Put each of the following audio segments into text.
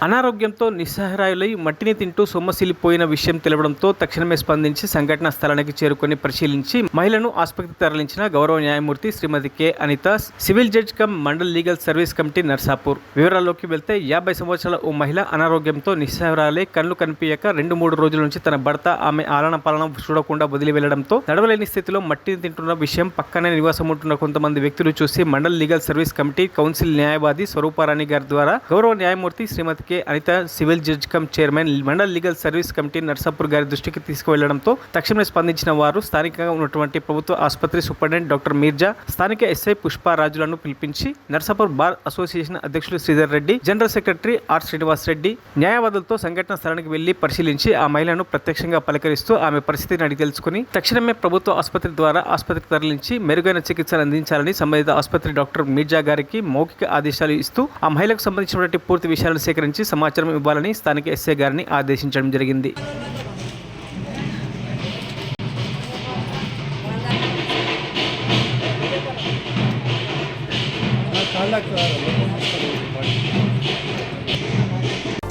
అనారోగ్యంతో నిస్సహాయులై మట్టిని తింటూ సొమ్మసిల్లిపోయిన విషయం తెలవడంతో తక్షణమే స్పందించి సంఘటనా స్థలానికి చేరుకొని పరిశీలించి మహిళను ఆసుపత్రికి తరలించిన గౌరవ న్యాయమూర్తి Shrimati K Anitha, civil judge cum mandal legal service committee Narsapur. వివరాల్లోకి వెళ్తే 50 సంవత్సరాల ఓ మహిళ అనారోగ్యంతో నిస్సహాయురాలై కళ్ళు కనిపించక 2-3 రోజుల నుంచి తన భర్త ఆమె ఆలన పాలన చూడకుండా వదిలి వెళ్లడంతో నడవలేని స్థితిలో మట్టిని తింటున్న విషయం పక్కనే నివాసం ఉంటున్న కొంతమంది వ్యక్తులు చూసి mandal legal service committee council న్యాయవాది స్వరూపారాణి గారి ద్వారా గౌరవ న్యాయమూర్తి Shrimati K Anitha, civil judge cum chairman mandal legal service committee Narsapur గారి దృష్టికి తీసుకువెళ్లడంతో తక్షణమే స్పందించిన వారు స్థానికంగా ఉన్నటువంటి ప్రభుత్వ ఆసుపత్రి సూపరింటెండెంట్ డాక్టర్ మీర్జా, స్థానిక ఎస్ఐ పుష్పరాజులను పిలిపించి నర్సాపూర్ బార్ అసోసియేషన్ అధ్యక్షులు Sridhar Reddy, general secretary R Srinivas Reddy న్యాయవాదులతో సంఘటన స్థలానికి వెళ్లి పరిశీలించి ఆ మహిళను ప్రత్యక్షంగా పలకరిస్తూ ఆమె పరిస్థితిని అడిగి తెలుసుకుని తక్షణమే ప్రభుత్వ ఆసుపత్రి ద్వారా ఆసుపత్రికి తరలించి మెరుగైన చికిత్సలు అందించాలని సంబంధిత ఆసుపత్రి డాక్టర్ మీర్జా గారికి మౌఖిక ఆదేశాలు ఇస్తూ ఆ మహిళకు సంబంధించినటువంటి పూర్తి విషయాలను సేకరించి సమాచారం ఇవ్వాలని స్థానిక ఎస్ఐ గారిని ఆదేశించడం జరిగింది.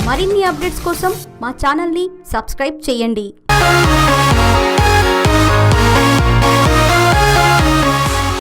మరిన్ని అప్డేట్స్ కోసం మా ఛానల్ని సబ్స్క్రైబ్ చేయండి.